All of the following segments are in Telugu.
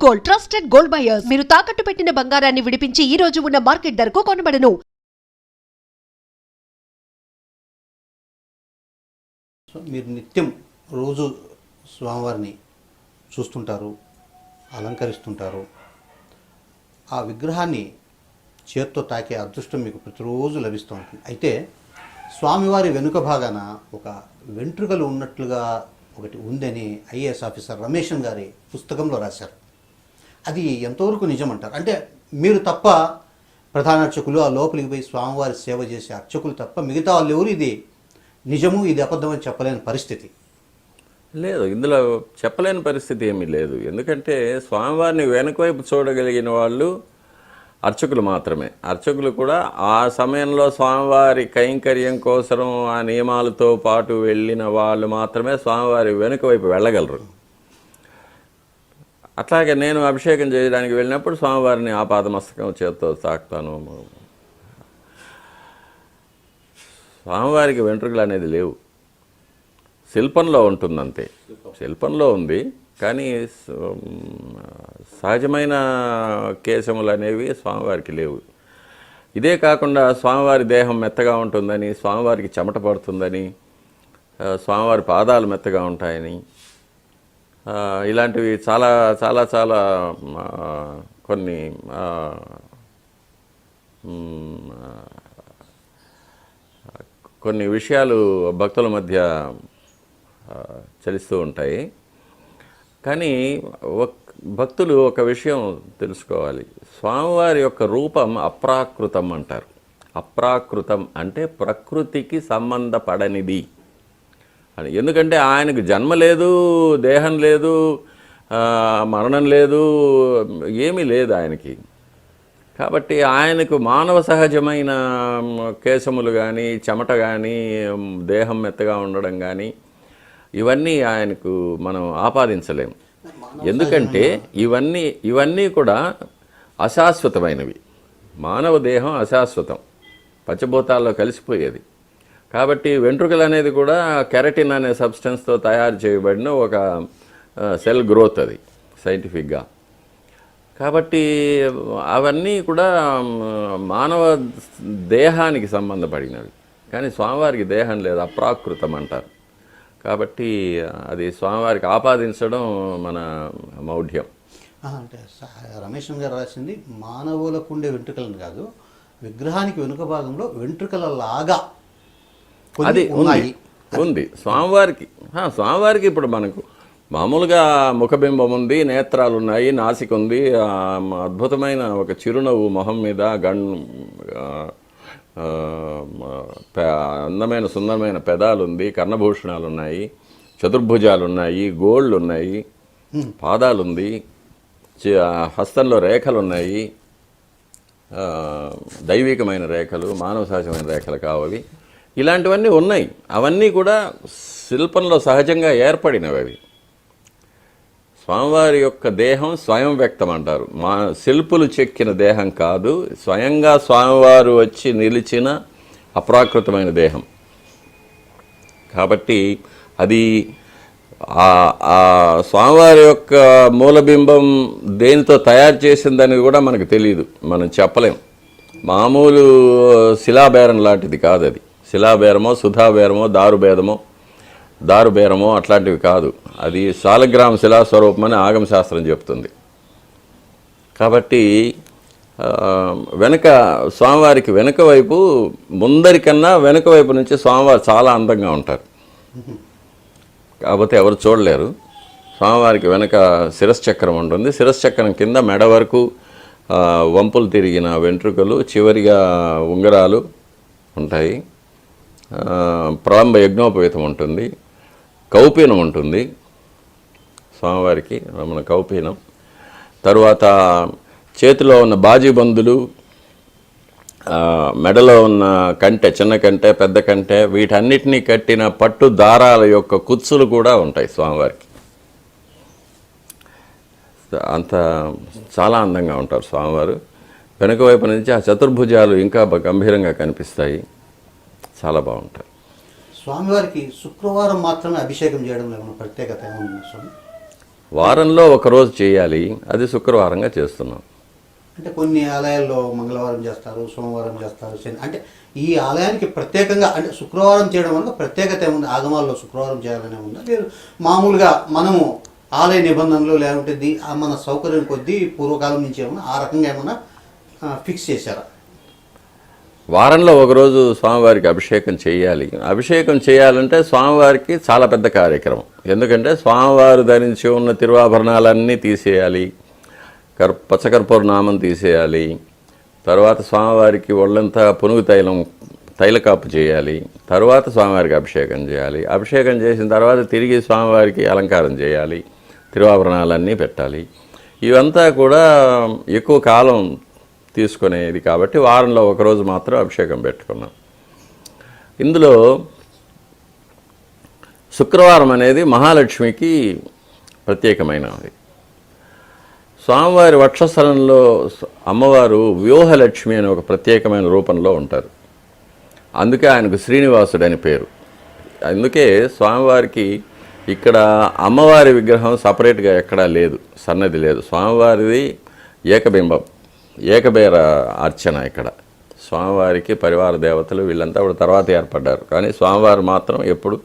Gold, trusted gold buyers. మీరు తాకట్టు పెట్టిన బంగారాన్ని విడిపించి ఈ రోజు ఉన్న మార్కెట్ ధరకు కొనబడను. మీరు నిత్యం రోజు స్వామివారిని చూస్తుంటారు, అలంకరిస్తుంటారు. ఆ విగ్రహాన్ని చేత్తో తాకే అదృష్టం మీకు ప్రతిరోజు లభిస్తూ ఉంటుంది. అయితే స్వామివారి వెనుక భాగాన ఒక వెంట్రుకలు ఉన్నట్లుగా ఒకటి ఉందని ఐఏఎస్ ఆఫీసర్ రమేషన్ గారి పుస్తకంలో రాశారు. అది ఎంతవరకు నిజమంటారు? అంటే మీరు తప్ప ప్రధాన అర్చకులు ఆ లోపలికి పోయి స్వామివారి సేవ చేసే అర్చకులు తప్ప మిగతా వాళ్ళు ఎవరు ఇది నిజము ఇది అబద్ధం అని చెప్పలేని పరిస్థితి లేదు. ఇందులో చెప్పలేని పరిస్థితి ఏమీ లేదు. ఎందుకంటే స్వామివారిని వెనుకవైపు చూడగలిగిన వాళ్ళు అర్చకులు మాత్రమే. అర్చకులు కూడా ఆ సమయంలో స్వామివారి కైంకర్యం కోసం ఆ నియమాలతో పాటు వెళ్ళిన వాళ్ళు మాత్రమే స్వామివారి వెనుక వైపు వెళ్ళగలరు. అట్లాగే నేను అభిషేకం చేయడానికి వెళ్ళినప్పుడు స్వామివారిని ఆపాదమస్తకం చేత్తో తాకుతాను. స్వామివారికి వెంట్రుకలు అనేది లేవు, శిల్పంలో ఉంటుందంతే. శిల్పంలో ఉంది కానీ సహజమైన కేశములు అనేవి స్వామివారికి లేవు. ఇదే కాకుండా స్వామివారి దేహం మెత్తగా ఉంటుందని, స్వామివారికి చెమట పడుతుందని, స్వామివారి పాదాలు మెత్తగా ఉంటాయని, ఇలాంటివి చాలా చాలా చాలా కొన్ని కొన్ని విషయాలు భక్తుల మధ్య చలిస్తూ ఉంటాయి. కానీ భక్తులు ఒక విషయం తెలుసుకోవాలి. స్వామివారి యొక్క రూపం అప్రాకృతం అంటారు. అప్రాకృతం అంటే ప్రకృతికి సంబంధపడనిది అని. ఎందుకంటే ఆయనకు జన్మ లేదు, దేహం లేదు, మరణం లేదు, ఏమీ లేదు ఆయనకి. కాబట్టి ఆయనకు మానవ సహజమైన కేశములు కానీ, చెమట కానీ, దేహం మెత్తగా ఉండడం కానీ ఇవన్నీ ఆయనకు మనం ఆపాదించలేము. ఎందుకంటే ఇవన్నీ కూడా అశాశ్వతమైనవి. మానవ దేహం అశాశ్వతం, పంచభూతాల్లో కలిసిపోయేది. కాబట్టి వెంట్రుకలు అనేది కూడా కెరటిన్ అనే సబ్స్టెన్స్తో తయారు చేయబడిన ఒక సెల్ గ్రోత్ అది సైంటిఫిక్గా. కాబట్టి అవన్నీ కూడా మానవ దేహానికి సంబంధపడినవి. కానీ స్వామివారికి దేహం లేదు, అప్రాకృతం అంటారు. కాబట్టి అది స్వామివారికి ఆపాదించడం మన మౌఢ్యం. అంటే రమేషన్ గారు రాసింది మానవులకు ఉండే వెంట్రుకలను కాదు, విగ్రహానికి వెనుక భాగంలో వెంట్రుకల లాగా అది ఉంది స్వామివారికి. ఇప్పుడు మనకు మామూలుగా ముఖబింబం ఉంది, నేత్రాలు ఉన్నాయి, నాసిక ఉంది, అద్భుతమైన ఒక చిరునవ్వు మొహం మీద, అందమైన సుందరమైన పెదాలు ఉంది, కర్ణభూషణాలు ఉన్నాయి, చతుర్భుజాలు ఉన్నాయి, గోళ్ళు ఉన్నాయి, పాదాలు ఉంది, హస్తంలో రేఖలు ఉన్నాయి, దైవికమైన రేఖలు, మానవ సహజమైన రేఖలు కావవి. ఇలాంటివన్నీ ఉన్నాయి. అవన్నీ కూడా శిల్పంలో సహజంగా ఏర్పడినవి. అవి స్వామివారి యొక్క దేహం స్వయం వ్యక్తం అంటారు. శిల్పులు చెక్కిన దేహం కాదు, స్వయంగా స్వామివారు వచ్చి నిలిచిన అప్రాకృతమైన దేహం. కాబట్టి అది ఆ స్వామివారి యొక్క మూలబింబం దేనితో తయారు చేసిందని కూడా మనకు తెలియదు, మనం చెప్పలేం. మామూలు శిలాబేరం లాంటిది కాదు అది. శిలాబేరమో, సుధాబేరమో, దారుబేరమో అట్లాంటివి కాదు. అది శాలగ్రామ శిలాస్వరూపం అని ఆగమశాస్త్రం చెప్తుంది. కాబట్టి స్వామివారికి వెనుక వైపు, ముందరికన్నా వెనుక వైపు నుంచి స్వామివారు చాలా అందంగా ఉంటారు. కాకపోతే ఎవరు చూడలేరు. స్వామివారికి వెనక శిరశ్చక్రం ఉంటుంది. శిరశ్చక్రం కింద మెడ వరకు వంపులు తిరిగిన వెంట్రుకలు, చివరిగా ఉంగరాలు ఉంటాయి. ప్రళంబ యజ్ఞోపవీతం ఉంటుంది, కౌపీనం ఉంటుంది స్వామివారికి, మన కౌపీనం. తరువాత చేతిలో ఉన్న బాజీబందులు, మెడలో ఉన్న కంటె, చిన్న కంటె, పెద్ద కంటె, వీటన్నిటినీ కట్టిన పట్టు దారాల యొక్క కుచ్చులు కూడా ఉంటాయి స్వామివారికి. అంత చాలా అందంగా ఉంటారు స్వామివారు. వెనుక వైపు నుంచి ఆ చతుర్భుజాలు ఇంకా గంభీరంగా కనిపిస్తాయి, చాలా బాగుంటాయి. స్వామివారికి శుక్రవారం మాత్రమే అభిషేకం చేయడం ఏమైనా ప్రత్యేకత ఏమన్నా స్వామి? వారంలో ఒక రోజు చేయాలి, అది శుక్రవారంగా చేస్తున్నాం. అంటే కొన్ని ఆలయాల్లో మంగళవారం చేస్తారు, సోమవారం చేస్తారు, శని, అంటే ఈ ఆలయానికి ప్రత్యేకంగా అంటే శుక్రవారం చేయడం వల్ల ప్రత్యేకత ఏముంది? ఆగమాల్లో శుక్రవారం చేయాలనే ఉందా? లేదు మామూలుగా మనము ఆలయ నిబంధనలు లేకుంటే మన సౌకర్యం కొద్దీ పూర్వకాలం నుంచి ఏమన్నా ఆ రకంగా ఏమన్నా ఫిక్స్ చేశారా? వారంలో ఒకరోజు స్వామివారికి అభిషేకం చేయాలి. అభిషేకం చేయాలంటే స్వామివారికి చాలా పెద్ద కార్యక్రమం. ఎందుకంటే స్వామివారు ధరించి ఉన్న తిరువాభరణాలన్నీ తీసేయాలి, పచ్చకర్పూర నామం తీసేయాలి, తర్వాత స్వామివారికి ఒళ్ళంతా పునుగు తైలకాపు చేయాలి, తర్వాత స్వామివారికి అభిషేకం చేయాలి. అభిషేకం చేసిన తర్వాత తిరిగి స్వామివారికి అలంకారం చేయాలి, తిరువాభరణాలన్నీ పెట్టాలి. ఇవంతా కూడా ఎక్కువ కాలం తీసుకునేది కాబట్టి వారంలో ఒకరోజు మాత్రం అభిషేకం పెట్టుకున్నాం. ఇందులో శుక్రవారం అనేది మహాలక్ష్మికి ప్రత్యేకమైనది. స్వామివారి వక్షస్థలంలో అమ్మవారు వ్యూహలక్ష్మి అనే ఒక ప్రత్యేకమైన రూపంలో ఉంటారు. అందుకే ఆయనకు శ్రీనివాసుడు అని పేరు. అందుకే స్వామివారికి ఇక్కడ అమ్మవారి విగ్రహం సపరేట్గా ఎక్కడా లేదు, సన్నది లేదు. స్వామివారిది ఏకబింబం, ఏకబేర అర్చన. ఇక్కడ స్వామివారికి పరివార దేవతలు వీళ్ళంతా కూడా తర్వాత ఏర్పడ్డారు, కానీ స్వామివారు మాత్రం ఎప్పుడు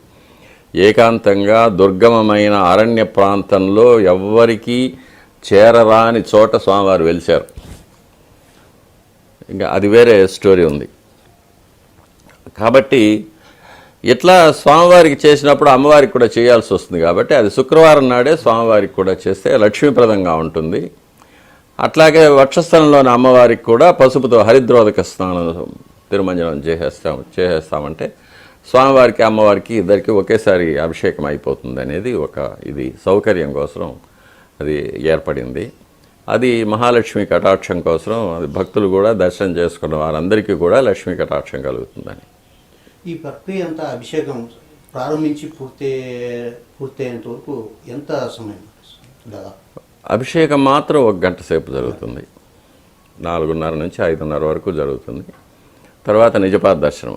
ఏకాంతంగా దుర్గమమైన అరణ్య ప్రాంతంలో ఎవ్వరికీ చేరరాని చోట స్వామివారు వెలిశారు. ఇంకా అది వేరే స్టోరీ ఉంది. కాబట్టి ఇట్లా స్వామివారికి చేసినప్పుడు అమ్మవారికి కూడా చేయాల్సి వస్తుంది. కాబట్టి అది శుక్రవారం నాడే స్వామివారికి కూడా చేస్తే లక్ష్మీప్రదంగా ఉంటుంది. అట్లాగే వక్షస్థలంలోని అమ్మవారికి కూడా పసుపుతో హరిద్రోదక స్నానం తిరుమంజనం చేసేస్తామంటే స్వామివారికి అమ్మవారికి ఇద్దరికి ఒకేసారి అభిషేకం అయిపోతుంది అనేది ఇది సౌకర్యం కోసం అది ఏర్పడింది. అది మహాలక్ష్మి కటాక్షం కోసం, అది భక్తులు కూడా దర్శనం చేసుకున్న వారందరికీ కూడా లక్ష్మీ కటాక్షం కలుగుతుందని. ఈ ప్రక్రియ అంతా అభిషేకం ప్రారంభించి పూర్తయ్యేంత వరకు ఎంత సమయం దాదాపు? అభిషేకం మాత్రం 1 గంట సేపు జరుగుతుంది. 4:30 నుంచి 5:30 వరకు జరుగుతుంది. తర్వాత నిజపాద దర్శనం.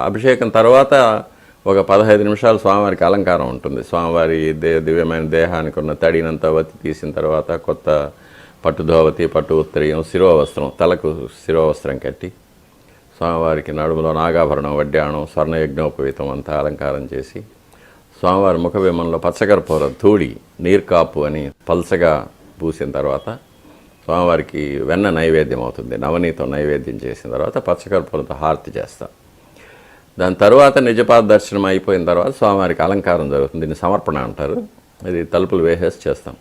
అభిషేకం తర్వాత ఒక 15 నిమిషాలు స్వామివారికి అలంకారం ఉంటుంది. స్వామివారి దివ్యమైన దేహానికి ఉన్న తడినంతా వత్తి తీసిన తర్వాత కొత్త పట్టు ధోవతి, పట్టు ఉత్తరీయం, శిరోవస్త్రం, తలకు శిరోవస్త్రం కట్టి స్వామివారికి నడుములో నాగాభరణం, వడ్డాణం, స్వర్ణయజ్ఞోపవీతం అంతా అలంకారం చేసి స్వామివారి ముఖబింబంలో పచ్చకర్పూర ధూళి, నీర్కాపు అని పల్చగా పూసిన తర్వాత స్వామివారికి వెన్న నైవేద్యం అవుతుంది. నవనీతం నైవేద్యం చేసిన తర్వాత పచ్చకర్పూరంతో హారతి చేస్తాం. దాని తర్వాత నిజపాద దర్శనం అయిపోయిన తర్వాత స్వామివారికి అలంకారం జరుగుతుంది. దీన్ని సమర్పణ అంటారు. ఇది తలుపులు వేసేసి చేస్తాం.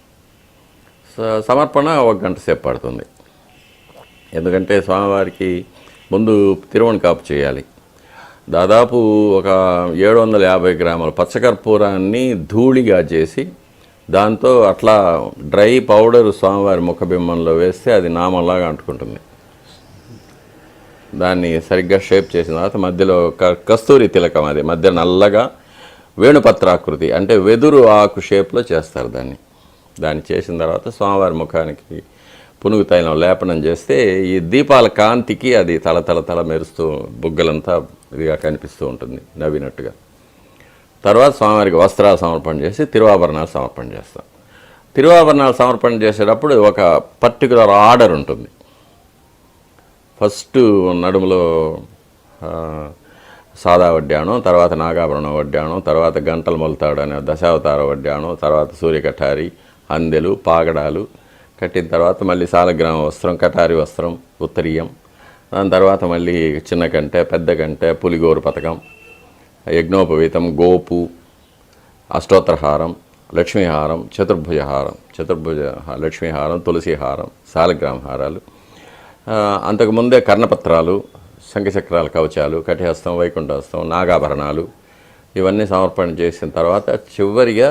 సమర్పణ 1 గంట సేపు పడుతుంది. ఎందుకంటే స్వామివారికి ముందు తిరువణకాపు చేయాలి. దాదాపు ఒక 750 గ్రాముల పచ్చకర్పూరాన్ని ధూళిగా చేసి దాంతో అట్లా డ్రై పౌడర్ స్వామివారి ముఖబింబంలో వేస్తే అది నామంలాగా అంటుకుంటుంది. దాన్ని సరిగ్గా షేప్ చేసిన తర్వాత మధ్యలో కస్తూరి తిలకం, అది మధ్య నల్లగా వేణుపత్రాకృతి అంటే వెదురు ఆకు షేప్లో చేస్తారు. దాన్ని చేసిన తర్వాత స్వామివారి ముఖానికి పునుగు తైలం లేపనం చేస్తే ఈ దీపాల కాంతికి అది తల మెరుస్తూ బుగ్గలంతా ఇదిగా కనిపిస్తూ ఉంటుంది, నవ్వినట్టుగా. తర్వాత స్వామివారికి వస్త్రాలు సమర్పణ చేసి తిరువాభరణాలు సమర్పణ చేస్తాం. తిరువాభరణాలు సమర్పణ చేసేటప్పుడు ఒక పర్టికులర్ ఆర్డర్ ఉంటుంది. ఫస్ట్ నడుములో సాదా వడ్డాణం, తర్వాత నాగాభరణం వడ్డాణం, తర్వాత గంటలు మొలతాడు అనే దశావతార వడ్డాణం, తర్వాత సూర్యకఠారి, అందెలు, పాగడాలు కట్టిన తర్వాత మళ్ళీ సాలగ్రామ వస్త్రం, కటారి వస్త్రం, ఉత్తరీయం. దాని తర్వాత మళ్ళీ చిన్న కంటె, పెద్ద కంటె, పులిగోరు పథకం, యజ్ఞోపవీతం, గోపు, అష్టోత్తరహారం, లక్ష్మీహారం, చతుర్భుజ లక్ష్మీహారం, తులసిహారం, సాలగ్రామ హారాలు. అంతకుముందే కర్ణపత్రాలు, శంఖచక్రాల కవచాలు, కటిహస్తం, వైకుంఠహస్తం, నాగాభరణాలు ఇవన్నీ సమర్పణ చేసిన తర్వాత చివరిగా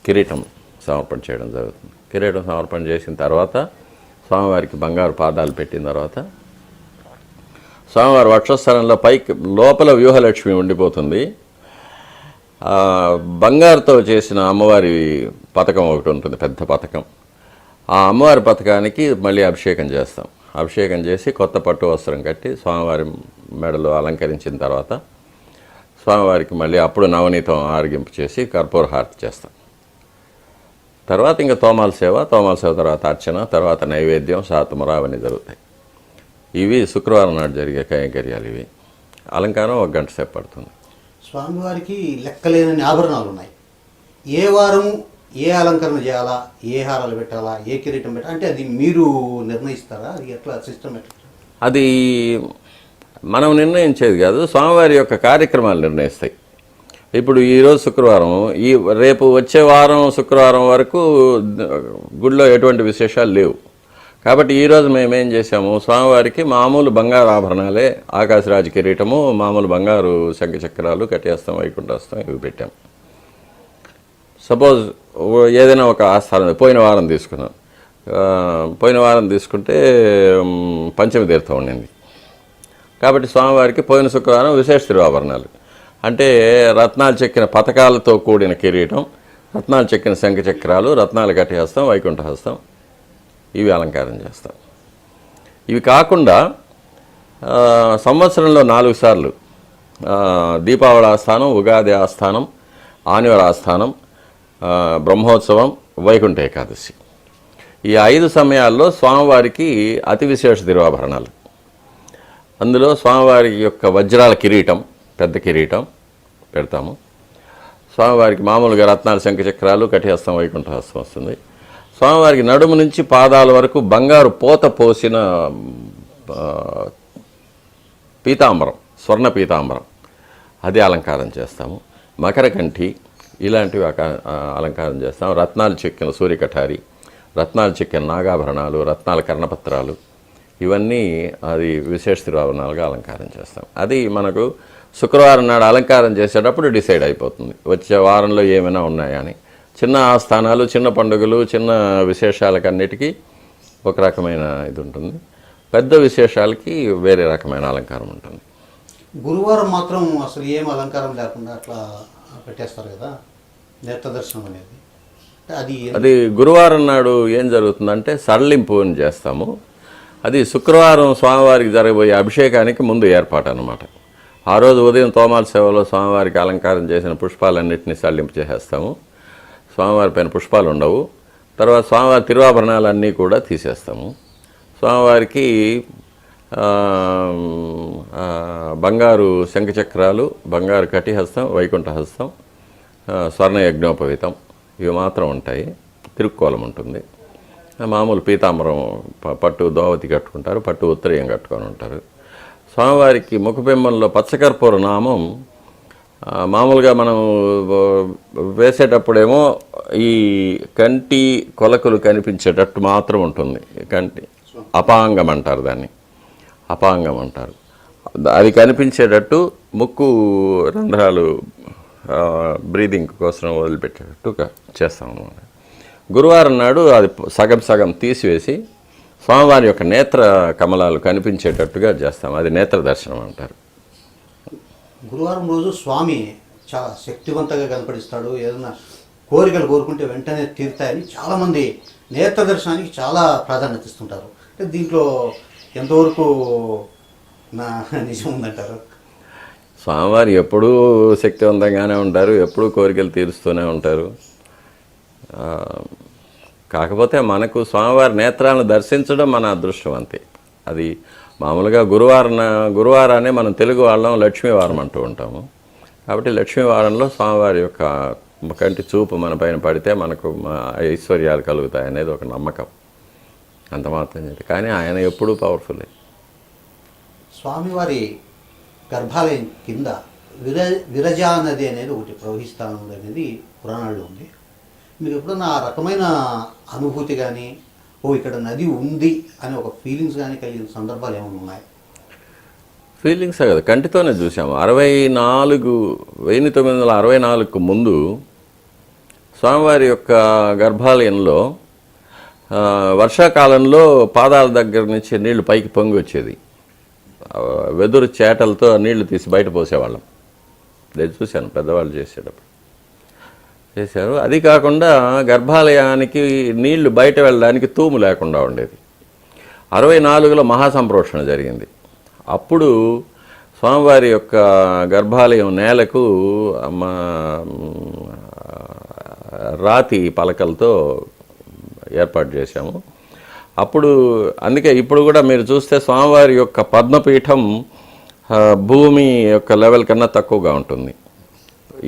కిరీటం సమర్పణ చేయడం జరుగుతుంది. కిరీటం సమర్పణ చేసిన తర్వాత స్వామివారికి బంగారు పాదాలు పెట్టిన తర్వాత స్వామివారి వక్షస్థలంలో పైకి లోపల వ్యూహలక్ష్మి ఉండిపోతుంది. బంగారుతో చేసిన అమ్మవారి పథకం ఒకటి ఉంటుంది, పెద్ద పథకం. ఆ అమ్మవారి పథకానికి మళ్ళీ అభిషేకం చేస్తాం. అభిషేకం చేసి కొత్త పట్టు వస్త్రం కట్టి స్వామివారి మెడలో అలంకరించిన తర్వాత స్వామివారికి మళ్ళీ అప్పుడు నవనీతం ఆరగింపు చేసి కర్పూర హారతి చేస్తాం. తర్వాత ఇంకా తోమాల సేవ తర్వాత అర్చన, తర్వాత నైవేద్యం, శాతముర అవన్నీ జరుగుతాయి. ఇవి శుక్రవారం నాడు జరిగే కైంకర్యాలు. ఇవి అలంకారం 1 గంట సేపు పడుతుంది. స్వామివారికి లెక్కలేనన్ని ఆభరణాలు ఉన్నాయి. ఏ వారం ఏ అలంకరణ చేయాలా, ఏ హారాలు పెట్టాలా, ఏ కిరీటం పెట్టాలా అంటే అది మీరు నిర్ణయిస్తారా? అది ఎట్లా సిస్టమ్ ఎట్లా? అది మనం నిర్ణయించేది కాదు, స్వామివారి యొక్క కార్యక్రమాలు నిర్ణయిస్తాయి. ఇప్పుడు ఈరోజు శుక్రవారం, రేపు వచ్చే వారం శుక్రవారం వరకు గుడిలో ఎటువంటి విశేషాలు లేవు. కాబట్టి ఈరోజు మేమేం చేసాము, స్వామివారికి మామూలు బంగారు ఆభరణాలే, ఆకాశరాజ కిరీటము, మామూలు బంగారు శంఖచక్రాలు, కటిహస్తం, వైకుంఠహస్తం ఇవి పెట్టాం. సపోజ్ ఏదైనా ఒక ఆస్థానం పోయిన వారం తీసుకున్నాం. పోయిన వారం తీసుకుంటే పంచమి తీర్థం ఉండింది. కాబట్టి స్వామివారికి పోయిన శుక్రవారం విశేష తిరువాభరణాలు అంటే రత్నాలు చెక్కిన పతకాలతో కూడిన కిరీటం, రత్నాలు చెక్కిన శంఖచక్రాలు, రత్నాల కటిహస్తం, వైకుంఠహస్తం ఇవి అలంకారం చేస్తాం. ఇవి కాకుండా సంవత్సరంలో 4 సార్లు దీపావళి ఆస్థానం, ఉగాది ఆస్థానం, ఆనివర ఆస్థానం, బ్రహ్మోత్సవం, వైకుంఠ ఏకాదశి ఈ 5 సమయాల్లో స్వామివారికి అతి విశేష తిరువాభరణాలు. అందులో స్వామివారి యొక్క వజ్రాల కిరీటం, పెద్ద కిరీటం పెడతాము. స్వామివారికి మామూలుగా రత్నాల శంఖచక్రాలు, కటిహస్తం, వైకుంఠహస్తం వస్తుంది. స్వామివారికి నడుము నుంచి పాదాల వరకు బంగారు పోత పోసిన పీతాంబరం, స్వర్ణ పీతాంబరం అది అలంకారం చేస్తాము. మకరకంఠి ఇలాంటివి అలంకారం చేస్తాం. రత్నాలు చెక్కిన సూర్యకఠారి, రత్నాలు చెక్కిన నాగాభరణాలు, రత్నాల కర్ణపత్రాలు ఇవన్నీ అది విశేష తిరువాభరణాలుగా అలంకారం చేస్తాం. అది మనకు శుక్రవారం నాడు అలంకారం చేసేటప్పుడు డిసైడ్ అయిపోతుంది వచ్చే వారంలో ఏమైనా ఉన్నాయని. చిన్న ఆస్థానాలు, చిన్న పండుగలు, చిన్న విశేషాలకన్నిటికీ ఒక రకమైన ఇది ఉంటుంది. పెద్ద విశేషాలకి వేరే రకమైన అలంకారం ఉంటుంది. గురువారం మాత్రం అసలు ఏం అలంకారం లేకుండా అట్లా పెట్టేస్తారు కదా, నేత్ర దర్శనం అనేది. అది గురువారం నాడు ఏం జరుగుతుందంటే సడలింపు అని చేస్తాము. అది శుక్రవారం స్వామివారికి జరగబోయే అభిషేకానికి ముందు ఏర్పాటు అన్నమాట. ఆ రోజు ఉదయం తోమాల సేవలో స్వామివారికి అలంకారం చేసిన పుష్పాలన్నింటినీ సడలింపు చేసేస్తాము. స్వామివారి పైన పుష్పాలు ఉండవు. తర్వాత స్వామివారి తిరువాభరణాలన్నీ కూడా తీసేస్తాము. స్వామివారికి బంగారు శంఖచక్రాలు, బంగారు కటిహస్తం, వైకుంఠహస్తం, స్వర్ణ యజ్ఞోపవీతం ఇవి మాత్రం ఉంటాయి. తిరుక్కోలం ఉంటుంది. మామూలు పీతాంబరం, పట్టు దోవతి కట్టుకుంటారు, పట్టు ఉత్తరీయం కట్టుకొని ఉంటారు. స్వామివారికి ముఖబింబంలో పచ్చకర్పూర నామం మామూలుగా మనం వేసేటప్పుడేమో ఈ కంటి కొలకులు కనిపించేటట్టు మాత్రం ఉంటుంది. కంటి అపాంగం అంటారు, దాన్ని అపాంగం అంటారు. అది కనిపించేటట్టు ముక్కు రంధ్రాలు బ్రీదింగ్ కోసం వదిలిపెట్టేటట్టు చేస్తాం అన్నమాట. గురువారం నాడు అది సగం సగం తీసివేసి స్వామివారి యొక్క నేత్ర కమలాలు కనిపించేటట్టుగా చేస్తాం. అది నేత్ర దర్శనం అంటారు. గురువారం రోజు స్వామి చాలా శక్తివంతంగా కనపడిస్తాడు. ఏదైనా కోరికలు కోరుకుంటే వెంటనే తీరుతాయని చాలామంది నేత్ర దర్శనానికి చాలా ప్రాధాన్యత ఇస్తుంటారు. అంటే దీంట్లో ఎంతవరకు నిజం ఉందంటారు? స్వామివారు ఎప్పుడూ శక్తివంతంగానే ఉంటారు, ఎప్పుడూ కోరికలు తీరుస్తూనే ఉంటారు. కాకపోతే మనకు స్వామివారి నేత్రాలను దర్శించడం మన అదృష్టం అంతే. అది మామూలుగా గురువారాన్ని మనం తెలుగు వాళ్ళం లక్ష్మీవారం అంటూ ఉంటాము. కాబట్టి లక్ష్మీవారంలో స్వామివారి యొక్క కంటి చూపు మన పైన పడితే మనకు ఐశ్వర్యాలు కలుగుతాయి అనేది ఒక నమ్మకం, అంత మాత్రం చేతి. కానీ ఆయన ఎప్పుడూ పవర్ఫుల్లే. స్వామివారి గర్భాలయం కింద విరజా నది అనేది ఒకటి ప్రవహిస్తూ ఉంది అనేది పురాణాల్లో ఉంది. మీరు ఎప్పుడన్నా ఆ రకమైన అనుభూతి కానీ, ఇక్కడ నది ఉంది అనే ఒక ఫీలింగ్స్ కానీ కలిగిన సందర్భాలు ఏమైనా ఉన్నాయి? ఫీలింగ్సే కదా, కంటితోనే చూసాము. 1964కు ముందు స్వామివారి యొక్క గర్భాలయంలో వర్షాకాలంలో పాదాల దగ్గర నుంచి నీళ్లు పైకి పొంగి వచ్చేది. వెదురు చేటలతో నీళ్లు తీసి బయట పోసేవాళ్ళం. నేను చూశాను, పెద్దవాళ్ళు చేసేటప్పుడు చేశారు. అది కాకుండా గర్భాలయానికి నీళ్లు బయట వెళ్ళడానికి తూము లేకుండా ఉండేది. 64లో మహాసంప్రోషణ జరిగింది. అప్పుడు స్వామివారి యొక్క గర్భాలయం నేలకు రాతి పలకలతో ఏర్పాటు చేశాము. అప్పుడు అందుకే ఇప్పుడు కూడా మీరు చూస్తే స్వామివారి యొక్క పద్మపీఠం భూమి యొక్క లెవెల్ కన్నా తక్కువగా ఉంటుంది.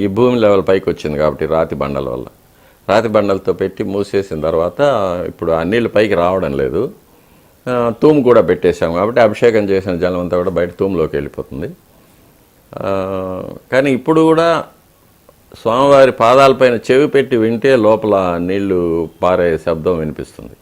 ఈ భూమి లెవెల్ పైకి వచ్చింది కాబట్టి రాతి బండల వల్ల. రాతి బండలతో పెట్టి మూసేసిన తర్వాత ఇప్పుడు ఆ నీళ్ళు పైకి రావడం లేదు. తూము కూడా పెట్టేశాము కాబట్టి అభిషేకం చేసిన జలం అంతా కూడా బయట తూములోకి వెళ్ళిపోతుంది. కానీ ఇప్పుడు కూడా స్వామివారి పాదాలపైన చెవి పెట్టి వింటే లోపల నీళ్లు పారే శబ్దం వినిపిస్తుంది.